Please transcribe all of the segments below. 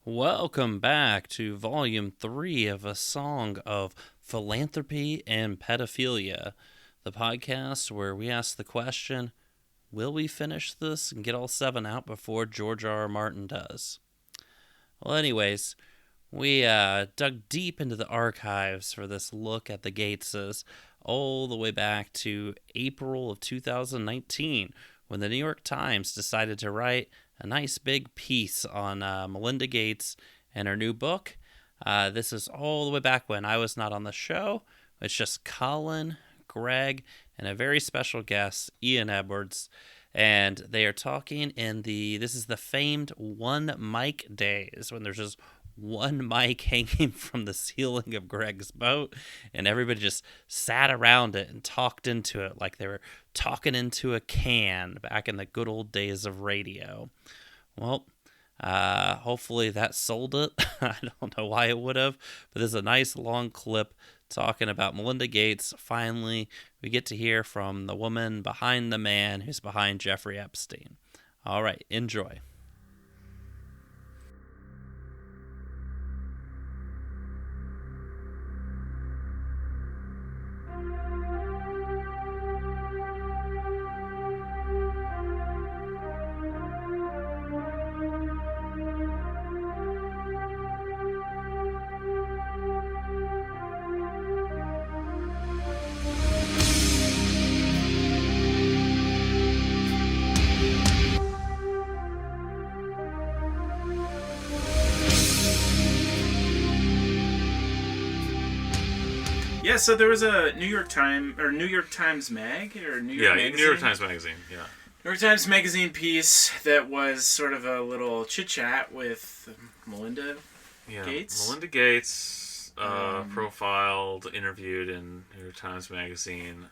Welcome back to Volume 3 of A Song of Philanthropy and Pedophilia, the podcast where we ask the question, will we finish this and get all 7 out before George R. R. Martin does? Well, anyways, we dug deep into the archives for this look at the Gateses all the way back to April of 2019, when the New York Times decided to write a nice big piece on Melinda Gates and her new book. This is all the way back when I was not on the show. It's just Colin, Greg, and a very special guest, Ian Edwards. And they are talking this is the famed one mic days, when there's just one mic hanging from the ceiling of Greg's boat, and everybody just sat around it and talked into it like they were talking into a can back in the good old days of radio. Well, hopefully that sold it. I don't know why it would have, but there's a nice long clip talking about Melinda Gates. Finally, we get to hear from the woman behind the man who's behind Jeffrey Epstein. All right, enjoy. Yeah, so there was a New York Times mag or New York Magazine? New York Times Magazine. Yeah, New York Times Magazine piece that was sort of a little chit chat with Melinda Gates. Melinda Gates, profiled, interviewed in New York Times Magazine.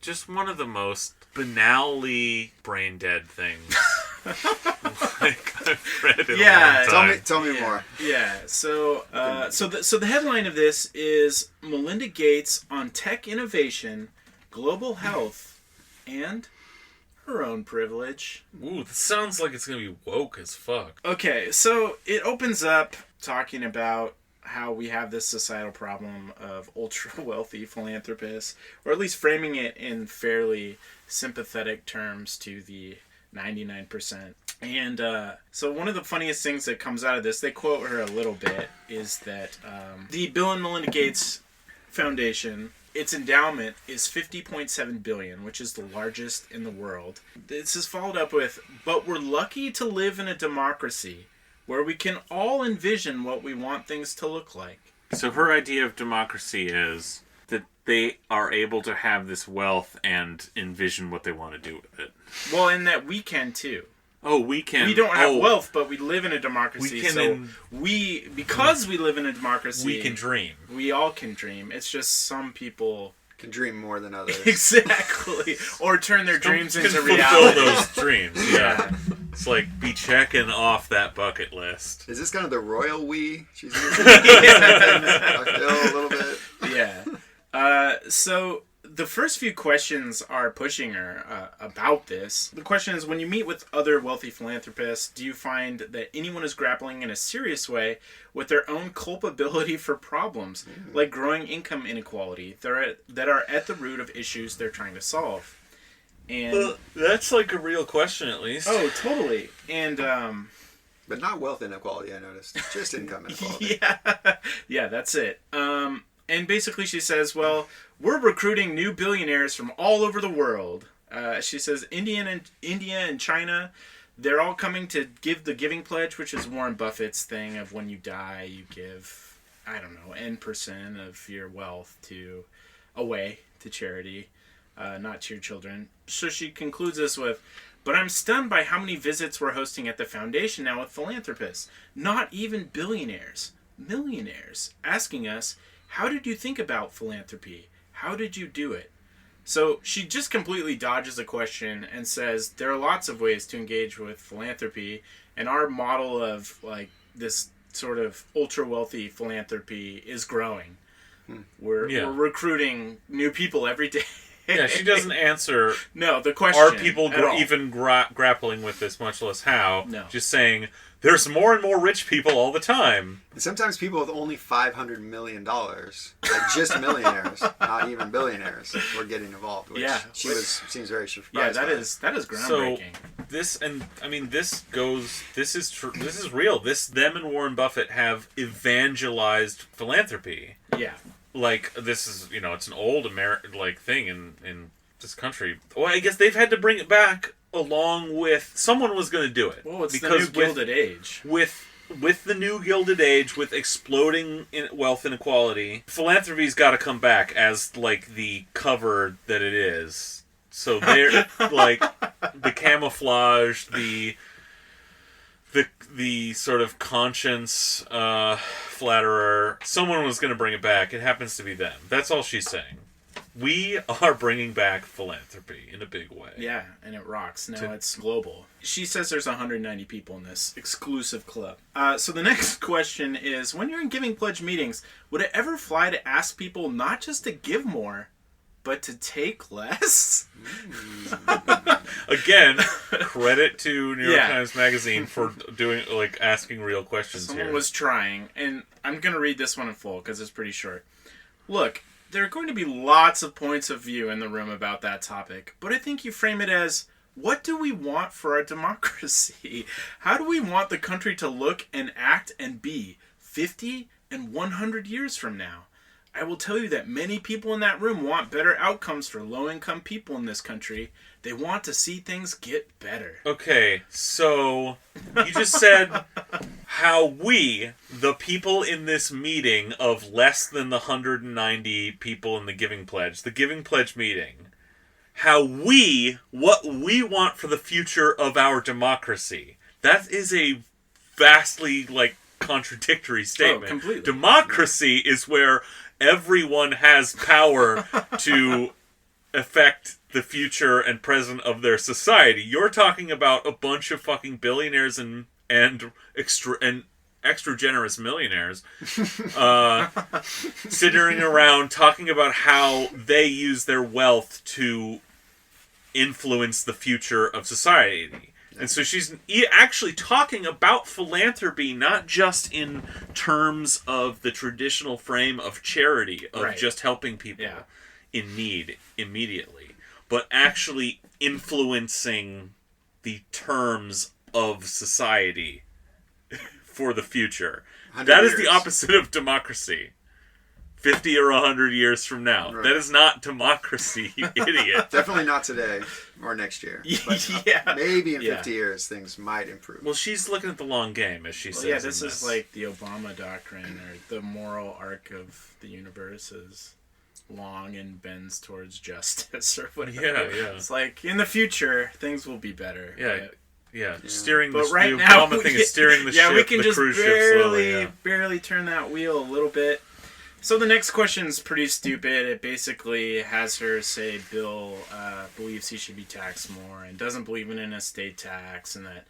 Just one of the most banally brain dead things I've read in a long time. Tell me more. Yeah. So the headline of this is Melinda Gates on tech innovation, global health, and her own privilege. Ooh, this sounds like it's gonna be woke as fuck. Okay, so it opens up talking about how we have this societal problem of ultra-wealthy philanthropists, or at least framing it in fairly sympathetic terms to the 99%. And so one of the funniest things that comes out of this, they quote her a little bit, is that the Bill and Melinda Gates Foundation, its endowment is $50.7 billion, which is the largest in the world. This is followed up with, but we're lucky to live in a democracy where we can all envision what we want things to look like. So her idea of democracy is that they are able to have this wealth and envision what they want to do with it. Well, and that we can too. Oh, we can. We don't have wealth, but we live in a democracy. We can because we live in a democracy, we can dream. We all can dream. It's just some people can dream more than others. Exactly. Or turn their dreams into fulfill reality. Those dreams. Yeah. It's like be checking off that bucket list. Is this kind of the royal we she's using? I feel a little bit. Yeah. So the first few questions are pushing her about this. The question is, when you meet with other wealthy philanthropists, do you find that anyone is grappling in a serious way with their own culpability for problems, like growing income inequality, that are at the root of issues they're trying to solve? And that's like a real question, at least. Oh, totally. And but not wealth inequality, I noticed. Just income inequality. Yeah, that's it. And basically she says, well, we're recruiting new billionaires from all over the world. She says India and China, they're all coming to give the Giving Pledge, which is Warren Buffett's thing of when you die, you give, I don't know, N% of your wealth away to charity, not to your children. So she concludes this with, but I'm stunned by how many visits we're hosting at the foundation now with philanthropists. Not even billionaires, millionaires, asking us, how did you think about philanthropy? How did you do it? So she just completely dodges the question and says there are lots of ways to engage with philanthropy, and our model of like this sort of ultra wealthy philanthropy is growing. We're recruiting new people every day. Yeah, she doesn't answer. No, the question. Are people at all. even grappling with this, much less how? No. Just saying, there's more and more rich people all the time. And sometimes people with only $500 million, like just millionaires, not even billionaires, were getting involved. Which seems very surprised. Yeah, that is groundbreaking. This is real. Them and Warren Buffett have evangelized philanthropy. Yeah. Like, this is, it's an old thing in this country. Well, I guess they've had to bring it back along with... Someone was going to do it. Well, it's the new Gilded Age. With the new Gilded Age, with exploding wealth inequality, philanthropy's got to come back as, like, the cover that it is. So they're, like, the camouflage, the sort of conscience flatterer. Someone was going to bring it back. It happens to be them. That's all she's saying. We are bringing back philanthropy in a big way. Yeah, and it rocks. Now it's global. She says there's 190 people in this exclusive club. So the next question is, when you're in Giving Pledge meetings, would it ever fly to ask people not just to give more, but to take less? Again, credit to New York Times Magazine for doing, like, asking real questions. Someone was trying, and I'm going to read this one in full because it's pretty short. Look, there are going to be lots of points of view in the room about that topic, but I think you frame it as, what do we want for our democracy? How do we want the country to look and act and be 50 and 100 years from now? I will tell you that many people in that room want better outcomes for low-income people in this country. They want to see things get better. Okay, so you just said how we, the people in this meeting of less than the 190 people in the Giving Pledge meeting, what we want for the future of our democracy. That is a vastly, like, contradictory statement. Oh, completely. Democracy is where everyone has power to affect the future and present of their society. You're talking about a bunch of fucking billionaires and extra generous millionaires sitting around talking about how they use their wealth to influence the future of society. And so she's actually talking about philanthropy, not just in terms of the traditional frame of charity, of just helping people in need immediately, but actually influencing the terms of society for the future. That is the opposite of democracy. 50 or 100 years from now. Right. That is not democracy, you idiot. Definitely not today or next year. But maybe in 50 years things might improve. Well, she's looking at the long game, as she says. Yeah, this is like the Obama doctrine, or the moral arc of the universe is long and bends towards justice, or whatever. Yeah. It's like, in the future, things will be better. Yeah. Steering but the right the now, Obama thing is steering the ship, we can the just cruise ship slowly. barely turn that wheel a little bit. So the next question's pretty stupid. It basically has her say Bill believes he should be taxed more and doesn't believe in an estate tax, and that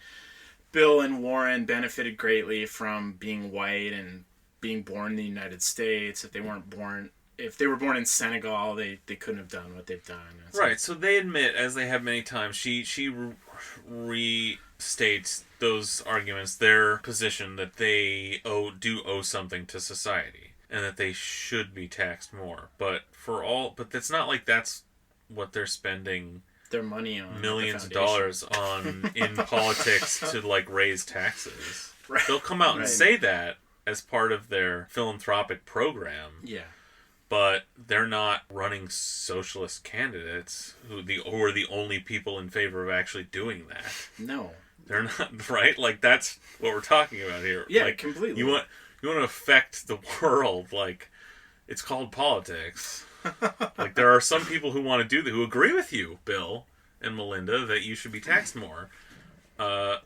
Bill and Warren benefited greatly from being white and being born in the United States. If they were born in Senegal, they couldn't have done what they've done. Right. So they admit, as they have many times, she restates those arguments, their position that they do owe something to society. And that they should be taxed more, but that's not like that's what they're spending their money on, millions of dollars on in politics to, like, raise taxes. Right. They'll come out and say that as part of their philanthropic program. Yeah, but they're not running socialist candidates who are the only people in favor of actually doing that. No, they're not. Right? Like, that's what we're talking about here. Yeah, like, completely. You want to affect the world, like, it's called politics. Like, there are some people who want to do that, who agree with you, Bill and Melinda, that you should be taxed more.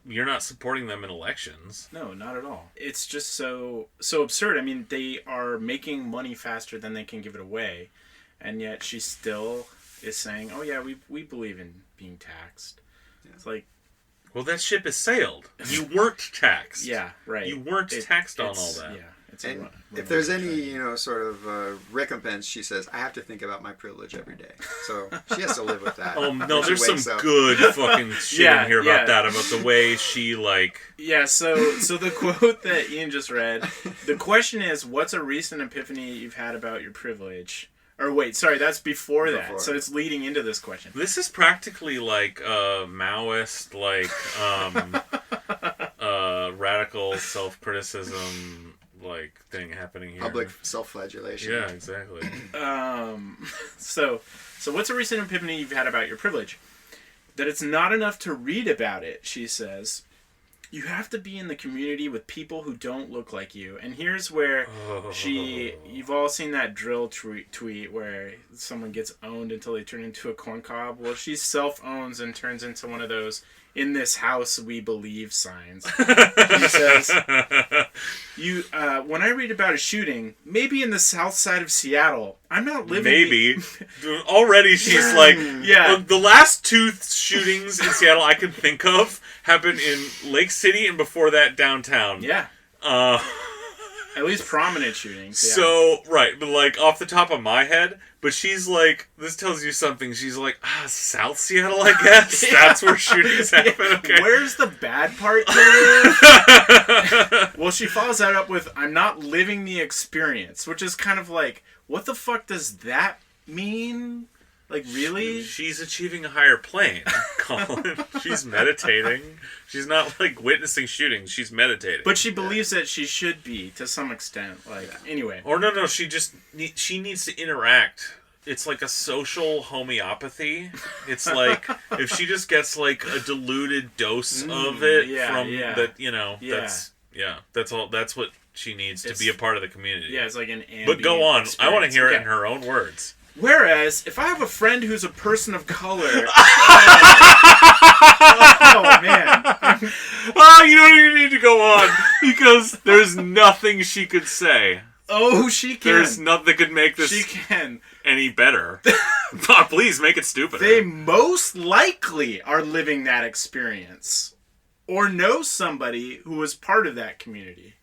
You're not supporting them in elections. No, not at all. It's just so absurd. I mean, they are making money faster than they can give it away, and yet she still is saying, "Oh yeah, we believe in being taxed." Yeah. It's like, well, that ship has sailed. You weren't taxed. Yeah, right. You weren't taxed on all that. Yeah, It's And if there's any, sort of recompense, she says, I have to think about my privilege every day. So she has to live with that. Oh, no, when she there's some wakes up. good fucking shit in here about that, about the way she, like... Yeah, so the quote that Ian just read, the question is, what's a recent epiphany you've had about your privilege? Or wait, sorry, that's before that. So it's leading into this question. This is practically like a Maoist, like, radical self-criticism, like, thing happening here. Public self-flagellation. Yeah, exactly. So what's a recent epiphany you've had about your privilege? That it's not enough to read about it, she says. You have to be in the community with people who don't look like you. And here's where you've all seen that drill tweet where someone gets owned until they turn into a corn cob. Well, she self-owns and turns into one of those "in this house we believe" signs. She says, when I read about a shooting, maybe in the south side of Seattle, I'm not living... Maybe. Already she's like... Yeah. The last 2 shootings in Seattle I can think of happened in Lake City and before that downtown. Yeah. At least prominent shootings. Yeah. So, right, but like off the top of my head, but she's like, this tells you something. She's like, South Seattle, I guess? That's where shootings happen? Okay. Where's the bad part to Well, she follows that up with, I'm not living the experience, which is kind of like, what the fuck does that mean? Like, really? She's achieving a higher plane, Colin. She's meditating. She's not, like, witnessing shootings. She's meditating. But she believes that she should be, to some extent. Like, anyway. Or no, she needs to interact. It's like a social homeopathy. It's like, if she just gets, like, a diluted dose of it that's all. That's what she needs to be a part of the community. Yeah, it's like an ambient But go on. experience. I want to hear it in her own words. Whereas, if I have a friend who's a person of color... oh, man. You don't even need to go on, because there's nothing she could say. Oh, she can. There's nothing that could make this any better. Please, make it stupider. They most likely are living that experience. Or know somebody who was part of that community.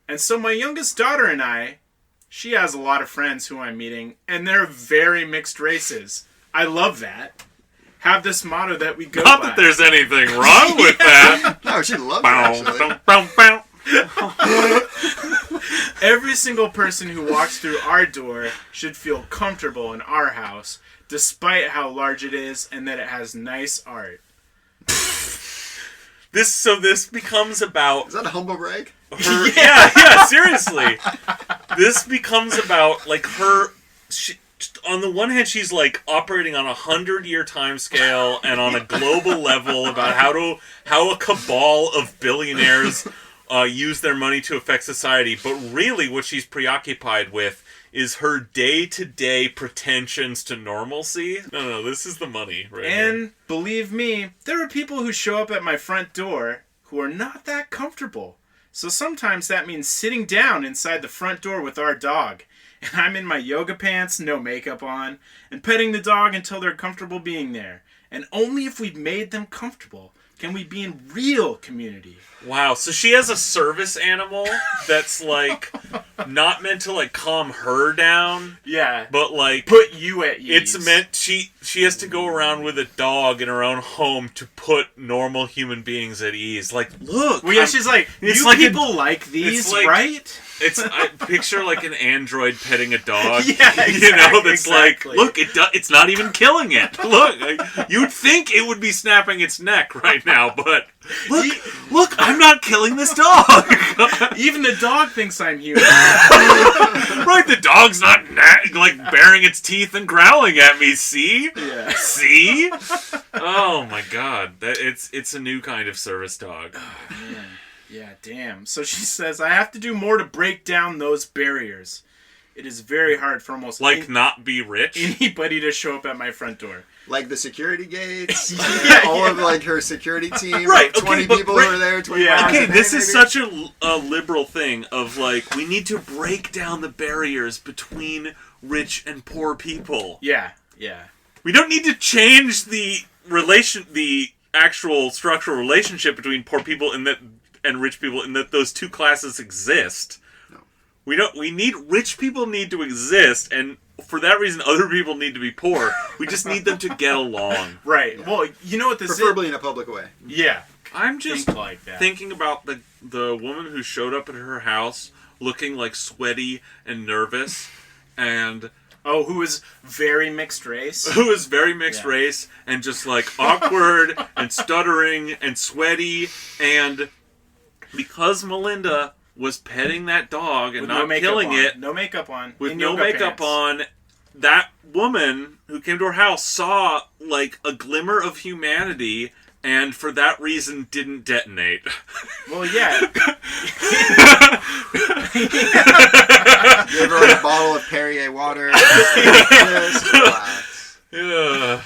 And so my youngest daughter and I... She has a lot of friends who I'm meeting, and they're very mixed races. I love that. Have this motto that we go by. Not that there's anything wrong with that. No, she loves it, actually. Every single person who walks through our door should feel comfortable in our house, despite how large it is and that it has nice art. This becomes about... Is that a humble brag? Yeah, seriously. This becomes about, like, her... on the one hand, she's, like, operating on a 100-year time scale and on a global level about how a cabal of billionaires use their money to affect society. But really what she's preoccupied with is her day-to-day pretensions to normalcy. No, this is the money, right? And, believe me, there are people who show up at my front door who are not that comfortable. So sometimes that means sitting down inside the front door with our dog. And I'm in my yoga pants, no makeup on, and petting the dog until they're comfortable being there. And only if we've made them comfortable can we be in real community. Wow, so she has a service animal that's, like, not meant to, like, calm her down. Yeah. But, like... put you at ease. It's meant... She has to go around with a dog in her own home to put normal human beings at ease. Like, look! Well, yeah, she's like, you like people like these, like, right? I picture, like, an android petting a dog. Yeah, exactly, you know, that's exactly. like, look, it's not even killing it. Look, you'd think it would be snapping its neck right now, but look, I'm not killing this dog. Even the dog thinks I'm human. Right, the dog's not like baring its teeth and growling at me. See? Yeah. See? Oh my God, it's a new kind of service dog. Oh, man. Yeah, damn. So she says, I have to do more to break down those barriers. It is very hard for almost not be rich? Anybody to show up at my front door. Like the security gates, Yeah. of like her security team, Right, like 20 people who are there, 20 Yeah. hours Okay, a day, this is maybe. such a liberal thing of like, we need to break down the barriers between rich and poor people. Yeah. We don't need to change the actual structural relationship between poor people and rich people in that those two classes exist. No. Rich people need to exist, and for that reason, other people need to be poor. We just need them to get along. Right. Yeah. Well, you know what this Preferably in a public way. Yeah. I'm just like that. thinking about the woman who showed up at her house looking like sweaty and nervous, and who was very mixed race. who was very mixed race and just like awkward and stuttering and sweaty, and because Melinda was petting that dog and With not no killing it, no makeup on, with in no yoga makeup pants. on, that woman who came to her house saw like a glimmer of humanity, and for that reason didn't detonate. Well, yeah. Give her a bottle of Perrier water. Just relax. Yeah.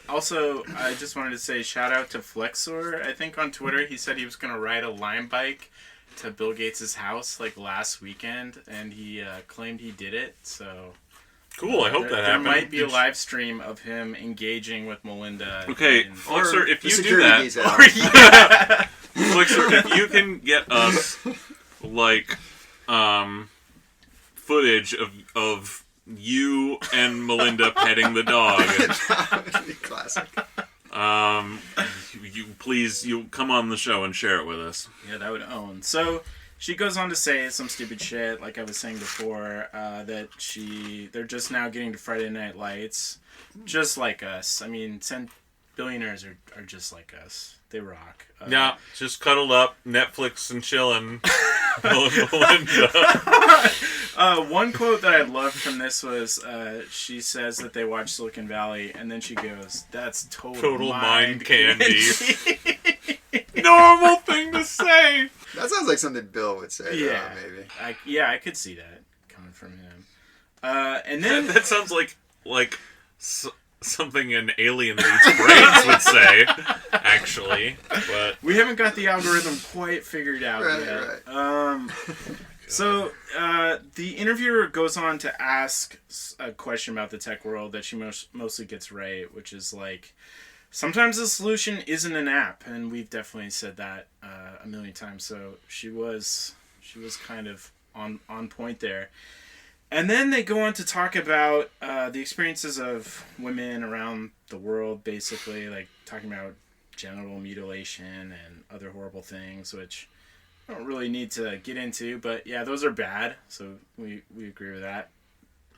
Also, I just wanted to say shout out to Flexor. I think on Twitter he said he was going to ride a Lime bike to Bill Gates' house like last weekend, and he claimed he did it. So Cool, I hope that there happens. There might be a live stream of him engaging with Melinda. Okay, in- Flexor, if The you do security that, detail. Flexor, if you can get us like footage of you and Melinda petting the dog, That would be classic. you come on the show and share it with us. Yeah, that would own. So she goes on to say some stupid shit, like I was saying before, that they're just now getting to Friday Night Lights, just like us. I mean, billionaires are just like us. They rock. Yeah, just cuddled up, Netflix and chilling. Melinda. One quote that I loved from this was, she says that they watch Silicon Valley, and then she goes, "That's total mind candy." Normal thing to say. That sounds like something Bill would say. Yeah, maybe. I could see that coming from him. And then That sounds like something an alien that eats brains would say, actually. But we haven't got the algorithm quite figured out yet. Right. So the interviewer goes on to ask a question about the tech world that she mostly gets right, which is like, sometimes the solution isn't an app, and we've definitely said that a million times. So she was kind of on point there. And then they go on to talk about the experiences of women around the world, basically, like talking about genital mutilation and other horrible things, which I don't really need to get into, but yeah, those are bad, so we agree with that.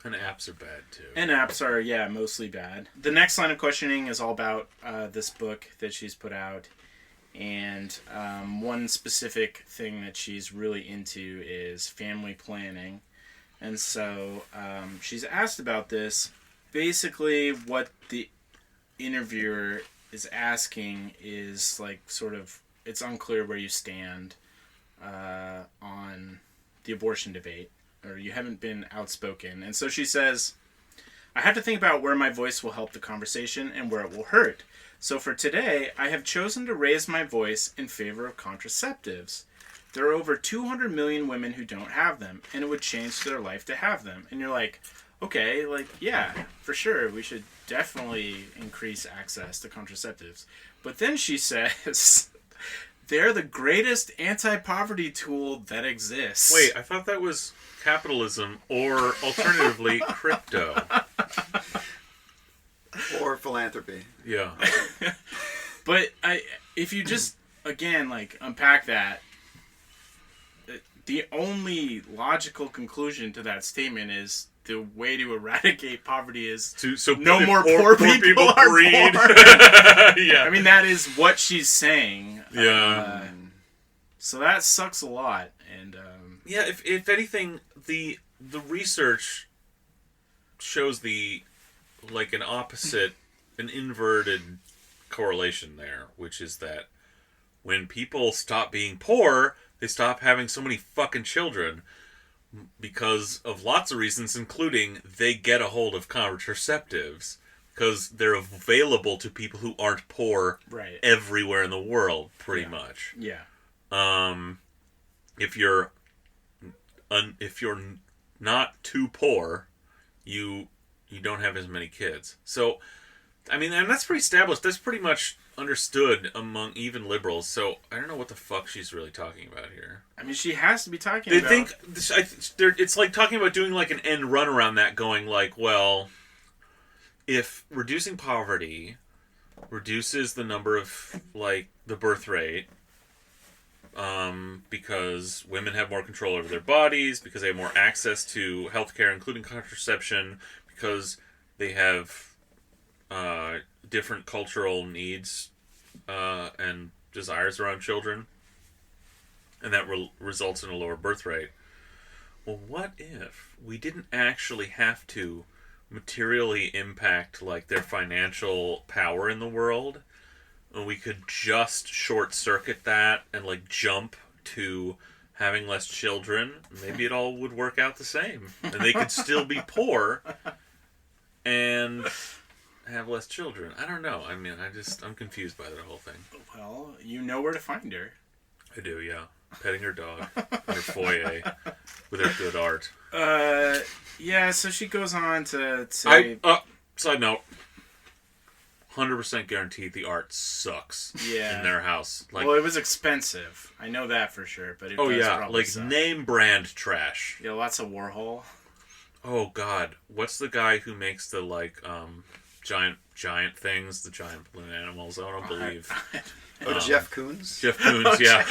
and apps are bad too. And apps are, yeah, mostly bad. The next line of questioning is all about this book that she's put out, and one specific thing that she's really into is family planning. And so she's asked about this. Basically, what the interviewer is asking is like sort of, it's unclear where you stand on the abortion debate, or you haven't been outspoken. And so she says, I have to think about where my voice will help the conversation and where it will hurt. So for today, I have chosen to raise my voice in favor of contraceptives. There are over 200 million women who don't have them, and it would change their life to have them. And you're like, okay, like, yeah, for sure, we should definitely increase access to contraceptives. But then she says, they're the greatest anti-poverty tool that exists. Wait, I thought that was capitalism, or alternatively, crypto. Or philanthropy. Yeah. But if you just, again, like, unpack that, the only logical conclusion to that statement is the way to eradicate poverty is So no if more poor people are breed. poor. Yeah. I mean, that is what she's saying. Yeah. So that sucks a lot. And Yeah, if anything, the research shows an inverted correlation there, which is that when people stop being poor, they stop having so many fucking children because of lots of reasons, including they get a hold of contraceptives because they're available to people who aren't poor right. everywhere in the world, pretty much. Yeah. If you're not too poor, you don't have as many kids. So, I mean, and that's pretty established. That's pretty much understood among even liberals. So I don't know what the fuck she's really talking about here. I mean, she has to be talking They about... think it's like talking about doing like an end run around that, going like, well, if reducing poverty reduces the number of like the birth rate, because women have more control over their bodies, because they have more access to healthcare, including contraception, because they have different cultural needs and desires around children, and that results in a lower birth rate. Well, what if we didn't actually have to materially impact like their financial power in the world, and we could just short circuit that and like jump to having less children? Maybe it all would work out the same, and they could still be poor and have less children. I don't know. I mean, I'm confused by that whole thing. Well, you know where to find her. I do, yeah. Petting her dog in her foyer with her good art. Yeah, so she goes on to say... Side note. 100% guaranteed the art sucks in their house. Like, well, it was expensive. I know that for sure, but it does probably like suck. Name brand trash. Yeah, lots of Warhol. Oh God, what's the guy who makes the like giant things, the giant balloon animals? I don't believe. Jeff Koons. Jeff Koons, yeah.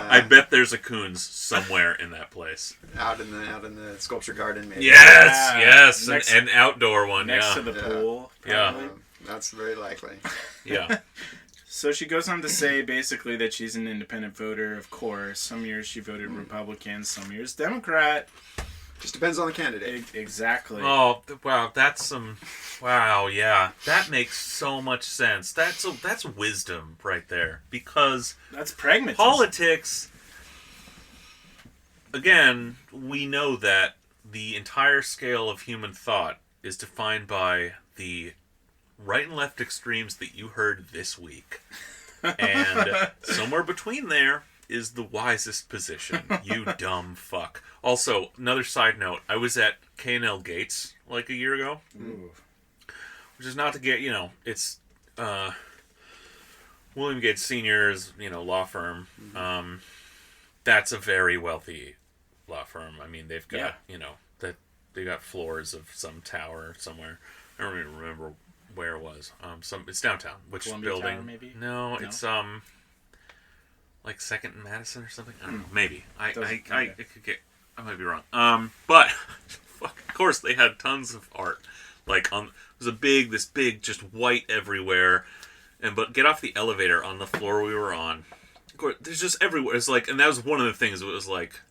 I bet there's a Koons somewhere in that place. Out in the sculpture garden, maybe. Yes, an outdoor one. Next to the pool. Probably. Yeah, that's very likely. Yeah. So she goes on to say basically that she's an independent voter. Of course, some years she voted Republican, some years Democrat. Just depends on the candidate. Exactly. Oh, wow, that's some... Wow, yeah. That makes so much sense. That's wisdom right there. Because... That's pragmatism. Politics... Again, we know that the entire scale of human thought is defined by the right and left extremes that you heard this week. And somewhere between there is the wisest position. You dumb fuck. Also, another side note, I was at K&L Gates like a year ago. Ooh. Which is not to get, it's William Gates Sr.'s, law firm. That's a very wealthy law firm. I mean, they've got, that they got floors of some tower somewhere. I don't even remember where it was. It's downtown. Which Columbia building? Tower, maybe? No, it's like 2nd and Madison or something. I don't know. Maybe I might be wrong. But of course they had tons of art. Like it was this big, just white everywhere. But get off the elevator on the floor we were on. Of course, there's just everywhere. It's like, and that was one of the things. It was like,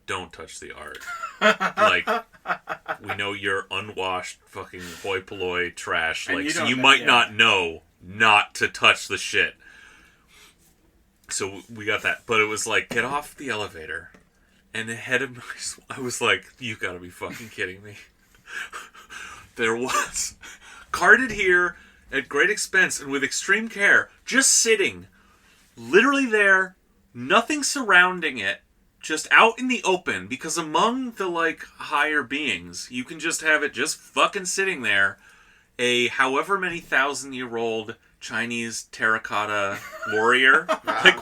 don't touch the art. Like, we know you're unwashed fucking hoi polloi trash. Like, so you might not know not to touch the shit. So we got that. But it was like, get off the elevator. And ahead of me, I was like, you gotta be fucking kidding me. There was, carted here at great expense and with extreme care, just sitting, literally there, nothing surrounding it, just out in the open, because among the, like, higher beings, you can just have it just fucking sitting there, a however many 1,000-year-old Chinese terracotta warrior. Like,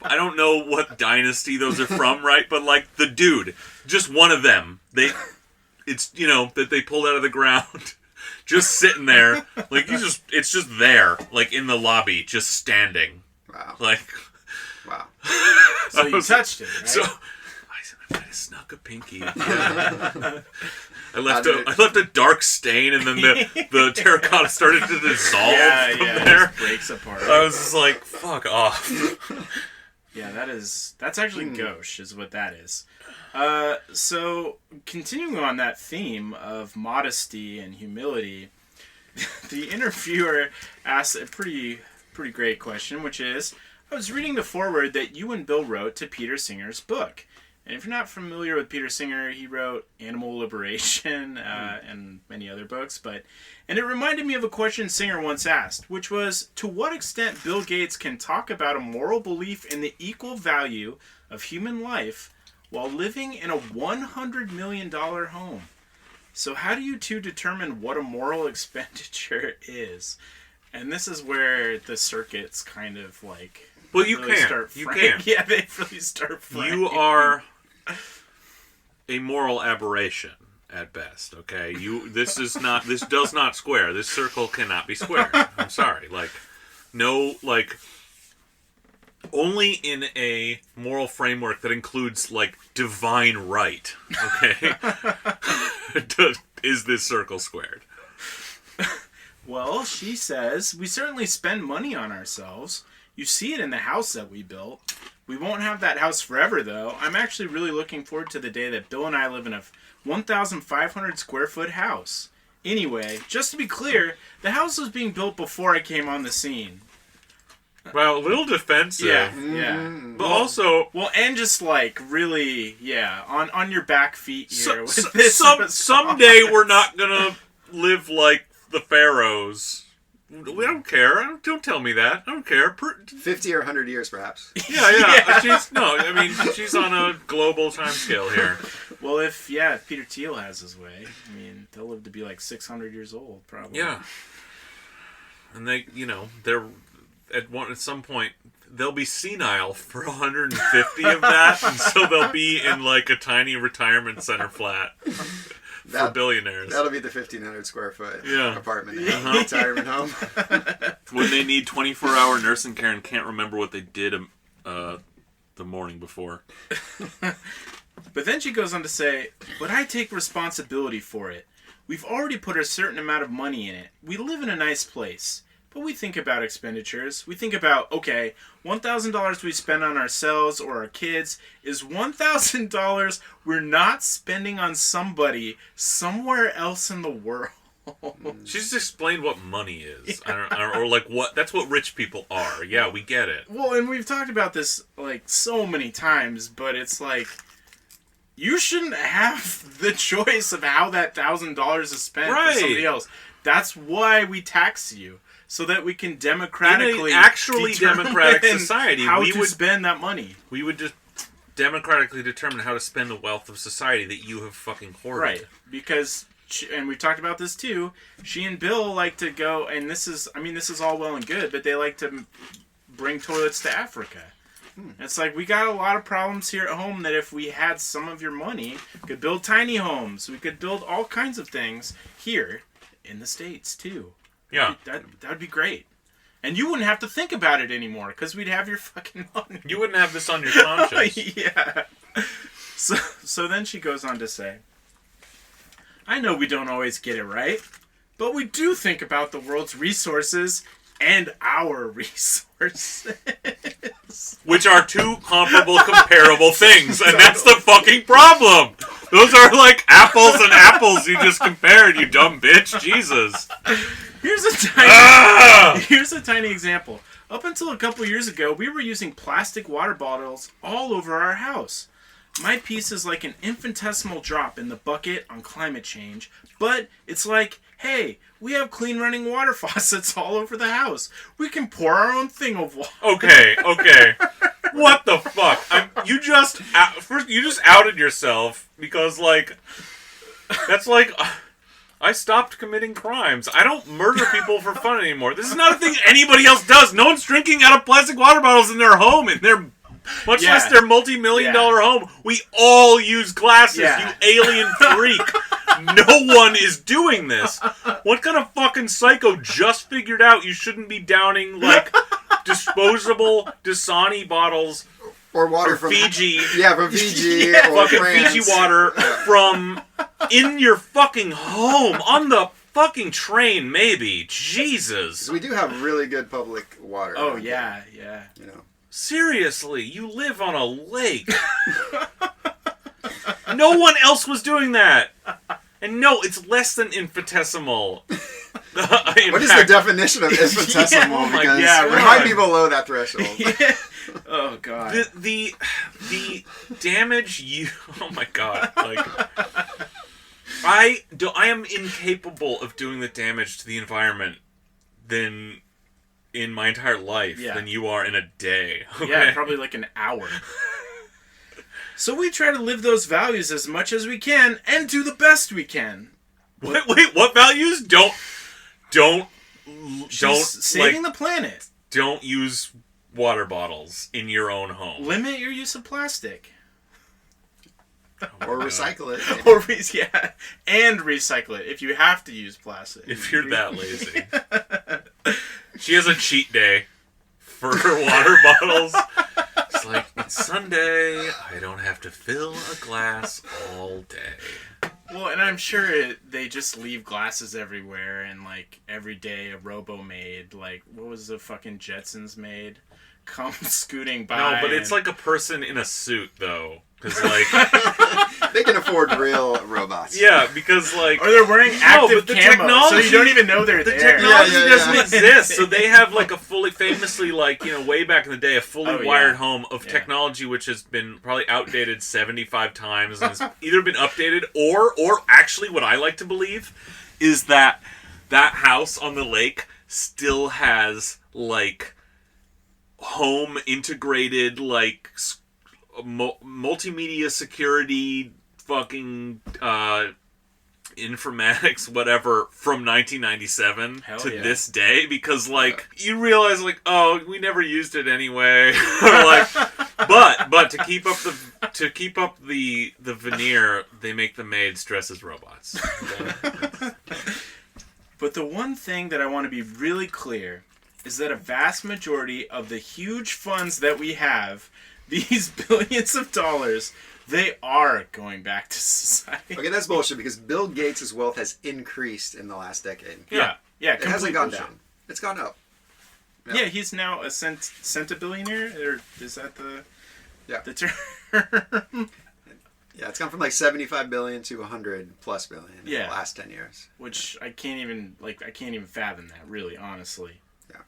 I don't know what dynasty those are from, right? But, like, the dude, just one of them, it's, that they pulled out of the ground, just sitting there, like, it's just there, like, in the lobby, just standing. Wow. Like... Wow. So you touched it, right? So I might have snuck a pinky. Yeah. I left a dark stain, and then the terracotta started to dissolve from there. It breaks apart. I was just like, fuck off. Yeah, that's actually gauche, is what that is. So continuing on that theme of modesty and humility, the interviewer asks a pretty great question, which is, I was reading the foreword that you and Bill wrote to Peter Singer's book. And if you're not familiar with Peter Singer, he wrote Animal Liberation and many other books. And it reminded me of a question Singer once asked, which was, to what extent Bill Gates can talk about a moral belief in the equal value of human life while living in a $100 million home? So how do you two determine what a moral expenditure is? And this is where the circuits kind of like. Well, you really can't. You can't. Yeah, they really start fraying. You are a moral aberration at best. Okay, This does not square. This circle cannot be square. I'm sorry. Only in a moral framework that includes divine right. Okay, is this circle squared? Well, she says, we certainly spend money on ourselves. You see it in the house that we built. We won't have that house forever, though. I'm actually really looking forward to the day that Bill and I live in a 1,500 square foot house. Anyway, just to be clear, the house was being built before I came on the scene. Well, a little defensive. Yeah. But also... Well, and just really, on your back feet here. Someday we're not gonna live like the pharaohs. We don't care. Don't tell me that. I don't care. 50 or 100 years, perhaps. Yeah. She's on a global timescale here. Well, if Peter Thiel has his way, they'll live to be 600 years old, probably. Yeah. And they're at some point they'll be senile for 150 of that, and so they'll be in a tiny retirement center flat. For billionaires. That'll be the 1,500 square foot apartment. Retirement home. When they need 24-hour nursing care and can't remember what they did the morning before. But then she goes on to say, but I take responsibility for it. We've already put a certain amount of money in it. We live in a nice place. But we think about expenditures. We think about, okay, $1,000 we spend on ourselves or our kids is $1,000 we're not spending on somebody somewhere else in the world. She just explained what money is. That's what rich people are. Yeah, we get it. Well, and we've talked about this, so many times, but it's you shouldn't have the choice of how that $1,000 is spent for somebody else. That's why we tax you. So that we can democratically in an actually democratic society, how we would spend that money. We would just democratically determine how to spend the wealth of society that you have fucking hoarded. Right, because, and we've talked about this too, she and Bill like to go, and this is all well and good, but they like to bring toilets to Africa. It's we got a lot of problems here at home that if we had some of your money, we could build tiny homes. We could build all kinds of things here in the States too. Yeah. That'd be great. And you wouldn't have to think about it anymore, because we'd have your fucking money. You wouldn't have this on your conscience. Yeah. So then she goes on to say, I know we don't always get it right, but we do think about the world's resources and our resources. Which are two comparable, comparable things, and that's the fucking problem. Those are apples and apples you just compared, you dumb bitch. Jesus. Here's a tiny example. Up until a couple years ago, we were using plastic water bottles all over our house. My piece is like an infinitesimal drop in the bucket on climate change, but it's hey, we have clean running water faucets all over the house. We can pour our own thing of water. Okay. What the fuck? You just outed yourself because that's I stopped committing crimes. I don't murder people for fun anymore. This is not a thing anybody else does. No one's drinking out of plastic water bottles in their home, much less their multi-million-dollar home. We all use glasses, you alien freak. No one is doing this. What kind of fucking psycho just figured out you shouldn't be downing disposable Dasani bottles or water from Fiji? From Fiji. Or fucking Fiji water from in your fucking home on the fucking train, maybe. Jesus. We do have really good public water. Oh yeah. Seriously, you live on a lake. No one else was doing that. And no, it's less than infinitesimal. What is the definition of infinitesimal? Because it might be below that threshold. Oh god. The damage you. Oh my god. I am incapable of doing the damage to the environment than in my entire life than you are in a day. Okay? Yeah, probably an hour. So we try to live those values as much as we can and do the best we can. Wait, what values? Don't She's saving the planet. Don't use water bottles in your own home. Limit your use of plastic. Or recycle it. And recycle it if you have to use plastic. If you're that lazy. She has a cheat day for her water bottles. It's like, it's Sunday, I don't have to fill a glass all day. Well, and I'm sure they just leave glasses everywhere, and like every day a robo-maid, like what was the fucking Jetsons maid, comes scooting by. No, but it's like a person in a suit though, because like they can afford real robots. Yeah, because like or they're wearing active the camo, technology, so you don't even know they're the there. technology doesn't exist, so they have like a fully, famously like way back in the day, a fully wired home of technology which has been probably outdated 75 times and has either been updated or actually what I like to believe is that house on the lake still has like home integrated like multimedia security fucking informatics whatever from 1997 this day, because like you realize like, oh, we never used it anyway. Like but to keep up the veneer, they make the maids dress as robots. But the one thing that I want to be really clear is that a vast majority of the huge funds that we have, these billions of dollars, they are going back to society. Okay, that's bullshit because Bill Gates' wealth has increased in the last decade. Yeah. It hasn't gone down. It's gone up. Yeah, he's now a centibillionaire, or is that the term? Yeah, it's gone from like 75 billion to 100 plus billion in the last 10 years. Which I can't even fathom that, really, honestly. Yeah.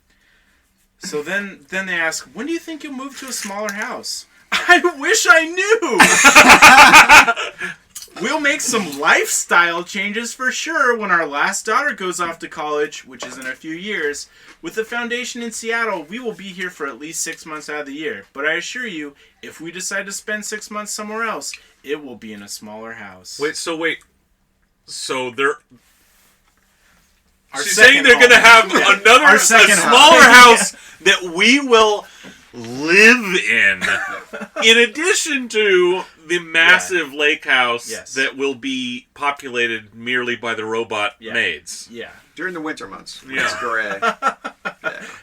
So then they ask, when do you think you'll move to a smaller house? I wish I knew! We'll make some lifestyle changes for sure when our last daughter goes off to college, which is in a few years. With the foundation in Seattle, we will be here for at least 6 months out of the year. But I assure you, if we decide to spend 6 months somewhere else, it will be in a smaller house. So they're... She's saying they're going to have a smaller house that we will live in addition to the massive lake house that will be populated merely by the robot maids. Yeah. During the winter months. Yeah. It's gray.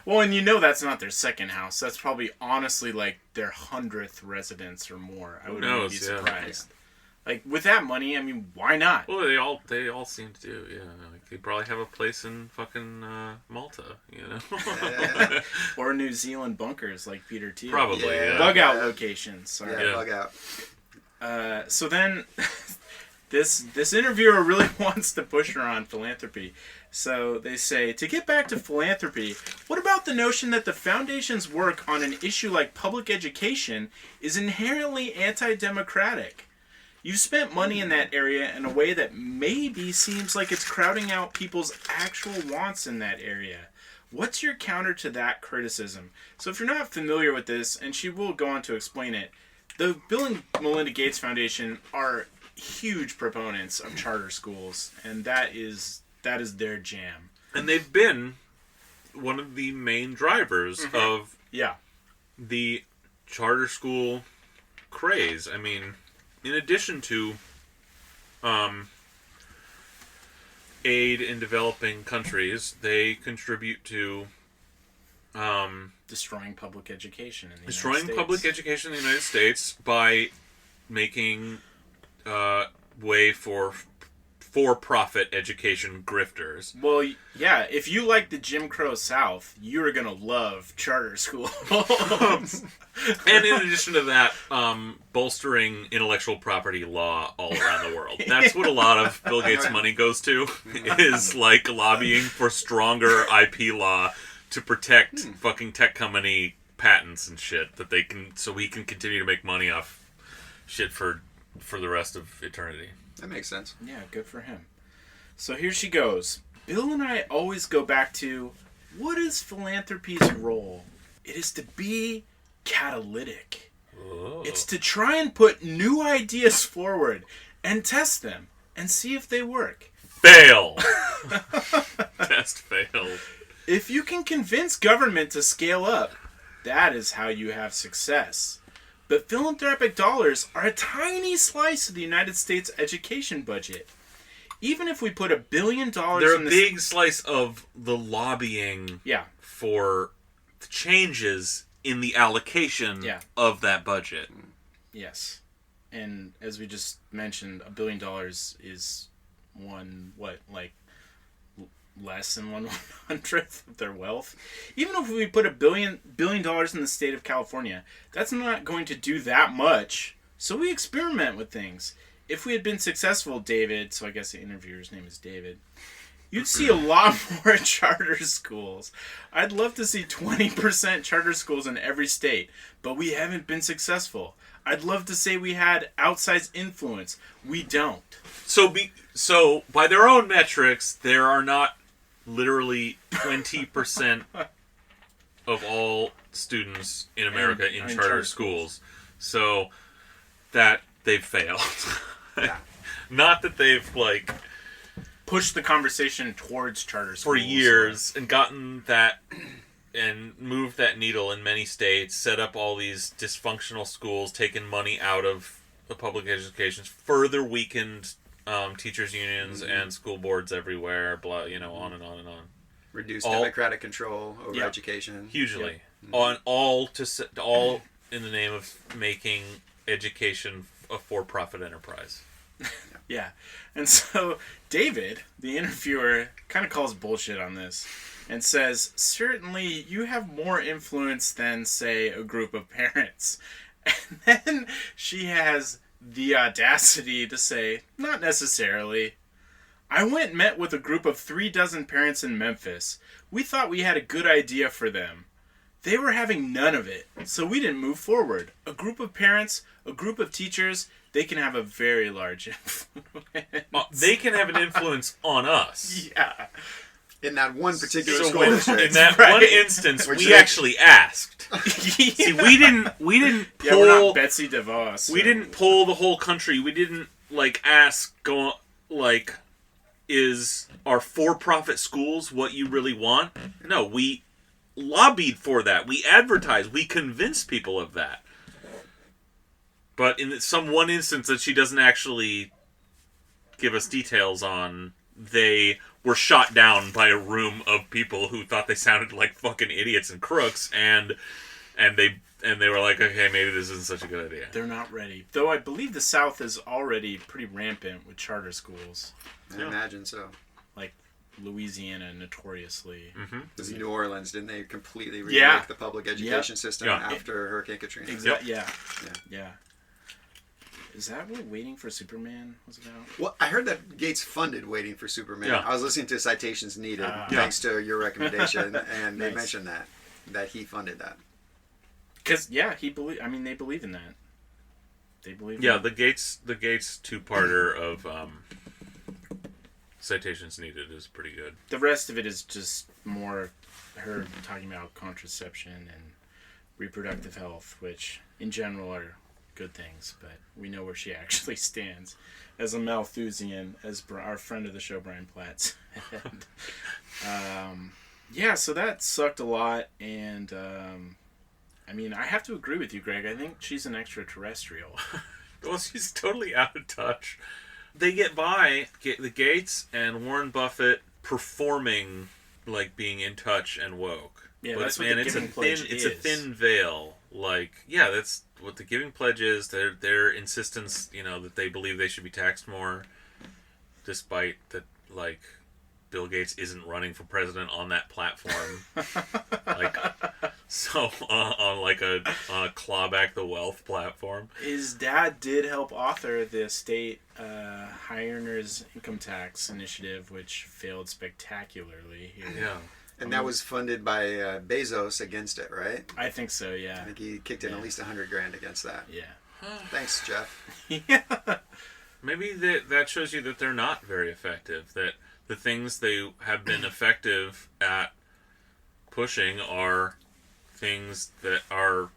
Well, and that's not their second house. That's probably honestly like their 100th residence or more. I wouldn't be surprised. Yeah. Like with that money, I mean, why not? Well, they all seem to do. Yeah, like they probably have a place in fucking Malta, or New Zealand bunkers like Peter Thiel. Probably, bug out locations. Sorry. Yeah, bug out. So then, this interviewer really wants to push her on philanthropy. So they say, to get back to philanthropy, what about the notion that the foundation's work on an issue like public education is inherently anti-democratic? You've spent money in that area in a way that maybe seems like it's crowding out people's actual wants in that area. What's your counter to that criticism? So if you're not familiar with this, and she will go on to explain it, the Bill and Melinda Gates Foundation are huge proponents of charter schools, and that is their jam. And they've been one of the main drivers of the charter school craze. I mean, in addition to aid in developing countries, they contribute to destroying public education in the United States by making way for-profit education grifters. Well, yeah, if you like the Jim Crow South, you're going to love charter schools. And in addition to that, bolstering intellectual property law all around the world. That's what a lot of Bill Gates' money goes to, is like lobbying for stronger IP law to protect fucking tech company patents and shit so he can continue to make money off shit for the rest of eternity. That makes sense. Yeah, good for him. So here she goes. Bill and I always go back to, what is philanthropy's role? It is to be catalytic. Oh. It's to try and put new ideas forward and test them and see if they work. Fail! Test failed. If you can convince government to scale up, that is how you have success. But philanthropic dollars are a tiny slice of the United States education budget. Even if we put $1 billion they're in a big slice of the lobbying for changes in the allocation of that budget. Yes. And as we just mentioned, $1 billion is less than 1/100th of their wealth. Even if we put $1 billion in the state of California, that's not going to do that much. So we experiment with things. If we had been successful, David, so I guess the interviewer's name is David, you'd see a lot more charter schools. I'd love to see 20% charter schools in every state, but we haven't been successful. I'd love to say we had outsized influence. We don't. So by their own metrics, there are not literally 20% of all students in America in charter schools. So that they've failed. Yeah. Not that they've pushed the conversation towards charter schools for years and gotten that and moved that needle in many states, set up all these dysfunctional schools, taken money out of the public education, further weakened teachers unions and school boards everywhere, on and on and on. Reduced democratic control over education. Hugely. All in the name of making education a for-profit enterprise. Yeah. And so David, the interviewer, kind of calls bullshit on this and says, certainly you have more influence than, say, a group of parents. And then she has the audacity to say, not necessarily. I went and met with a group of 36 parents in Memphis. We thought we had a good idea for them. They were having none of it, so we didn't move forward. A group of parents, a group of teachers, they can have a very large influence. They can have an influence on us. Yeah. In that one particular So school when, district. in that one instance, we actually asked. See, we didn't pull. Yeah, we're not Betsy DeVos. So. We didn't pull the whole country. We didn't ask. Is our for-profit schools what you really want? No, we lobbied for that. We advertised. We convinced people of that. But in some one instance that she doesn't actually give us details on, they were shot down by a room of people who thought they sounded like fucking idiots and crooks, and they were like, okay, maybe this isn't such a good idea. They're not ready. Though I believe the South is already pretty rampant with charter schools. I imagine so. Like Louisiana, notoriously. Because New Orleans, didn't they completely remake the public education system after Hurricane Katrina? Exactly. Yeah. Is that what Waiting for Superman was about? Well, I heard that Gates funded Waiting for Superman. Yeah. I was listening to Citations Needed, thanks to your recommendation, and they mentioned that he funded that. Because they believe in that. They believe. Yeah, the Gates two-parter of Citations Needed is pretty good. The rest of it is just more her talking about contraception and reproductive health, which in general are good things, but we know where she actually stands as a Malthusian, as our friend of the show Brian Platt said. So that sucked a lot, and I have to agree with you, Greg. I think she's an extraterrestrial. Well, she's totally out of touch. They get by, the Gates and Warren Buffett performing like being in touch and woke. Yeah, but that's what the Giving Pledge is. It's a thin veil. That's what the Giving Pledge is. Their insistence, that they believe they should be taxed more, despite that, Bill Gates isn't running for president on that platform. On a clawback the wealth platform. His dad did help author the state high earners income tax initiative, which failed spectacularly here. Yeah. And that was funded by Bezos against it, right? I think so, yeah. I think he kicked in at least $100,000 against that. Yeah. Thanks, Jeff. Yeah. Maybe that shows you that they're not very effective. That the things they have been effective at pushing are things that are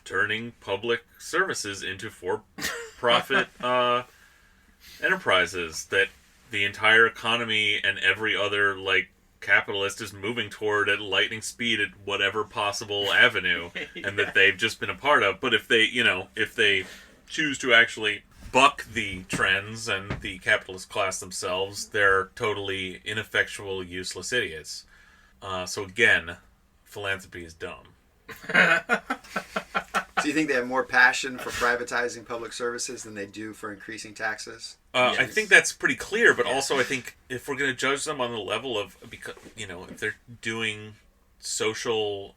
turning public services into for-profit enterprises that the entire economy and every other capitalist is moving toward at lightning speed at whatever possible avenue, and that they've just been a part of. But if they choose to actually buck the trends and the capitalist class themselves, they're totally ineffectual, useless idiots. So again, philanthropy is dumb. Do you think they have more passion for privatizing public services than they do for increasing taxes? Yes. I think that's pretty clear, but also I think if we're going to judge them on the level of, because if they're doing social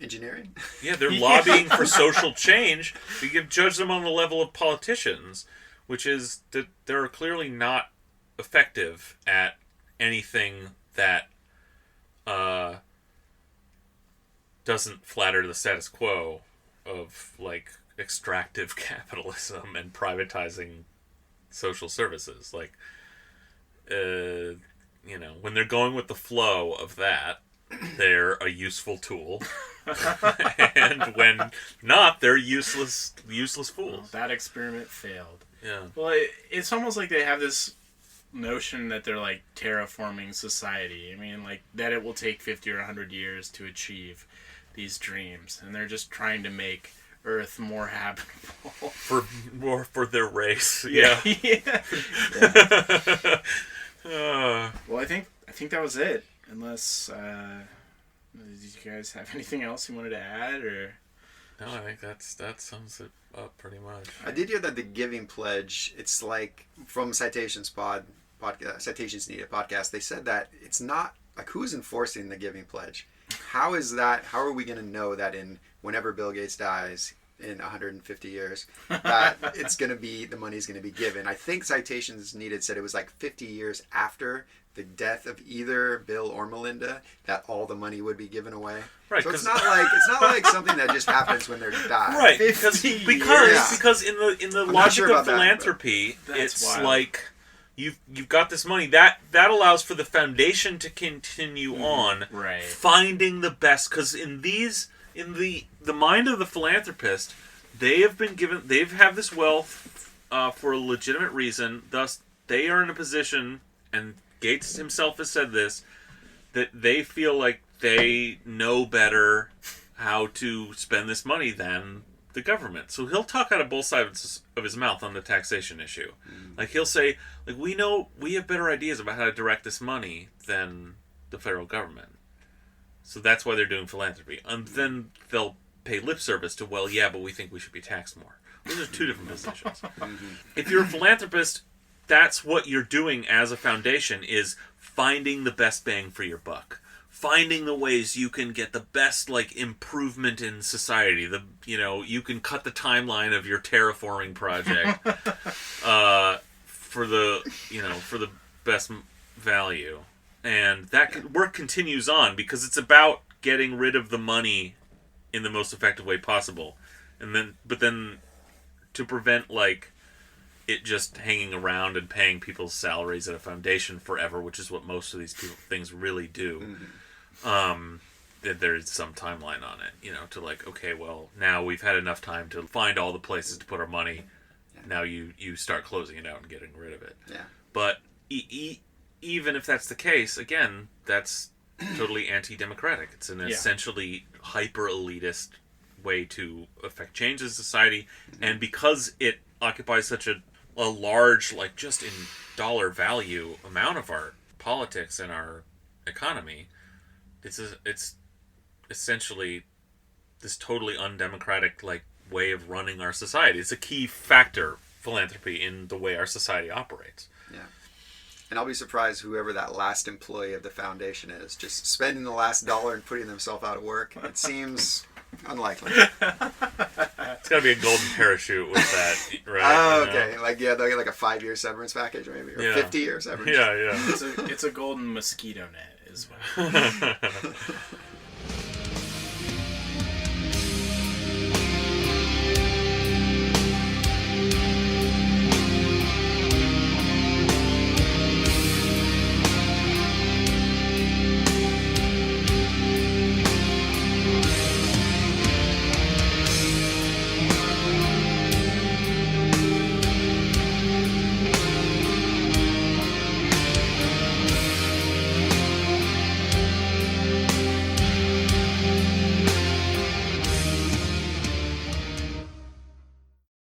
engineering, they're lobbying for social change, you can judge them on the level of politicians, which is that they're clearly not effective at anything that doesn't flatter the status quo of like extractive capitalism and privatizing social services. Like, when they're going with the flow of that, they're a useful tool, and when not, they're useless fools. Well, that experiment failed. Yeah. Well, it's almost like they have this notion that they're like terraforming society. I mean, like that it will take 50 or 100 years to achieve these dreams, and they're just trying to make Earth more habitable for their race. Yeah. Well, I think that was it. Unless did you guys have anything else you wanted to add, or? No, I think that sums it up pretty much. I did hear that the Giving Pledge, it's like from Citations Needed podcast, they said that it's not like who's enforcing the Giving Pledge. How is that? How are we going to know that whenever Bill Gates dies in 150 years, that it's going to be, the money's going to be given? I think Citations Needed said it was like 50 years after the death of either Bill or Melinda that all the money would be given away. Right. So it's not like something that just happens when they're died. Right. Because in the logic of philanthropy, it's wild. Like you've got this money that allows for the foundation to continue on, right, finding the best. Because in the mind of the philanthropist, they've have this wealth for a legitimate reason. Thus, they are in a position, and Gates himself has said this, that they feel like they know better how to spend this money than the government. So he'll talk out of both sides of his mouth on the taxation issue. Like he'll say, like, we have better ideas about how to direct this money than the federal government. So that's why they're doing philanthropy. And then they'll pay lip service to, well, yeah, but we think we should be taxed more. Those are two different positions. If you're a philanthropist, that's what you're doing as a foundation, is finding the best bang for your buck. Finding the ways you can get the best, like, improvement in society. You can cut the timeline of your terraforming project for the best value. And that work continues on because it's about getting rid of the money in the most effective way possible. But then to prevent, like, it just hanging around and paying people's salaries at a foundation forever, which is what most of these things really do. There's some timeline on it, to like, okay, well, now we've had enough time to find all the places to put our money. Yeah. Now you start closing it out and getting rid of it. Yeah. But even if that's the case, again, that's totally anti-democratic. It's an essentially hyper-elitist way to affect change in society, and because it occupies such a large, like, just in dollar value amount of our politics and our economy, it's essentially this totally undemocratic, like, way of running our society. It's a key factor, philanthropy, in the way our society operates. Yeah. And I'll be surprised whoever that last employee of the foundation is, just spending the last dollar and putting themselves out of work. It seems unlikely. It's got to be a golden parachute with that, right? Oh, okay. They'll get like a 5-year severance package, maybe, or 50-year severance. Yeah. It's a golden mosquito net, is what.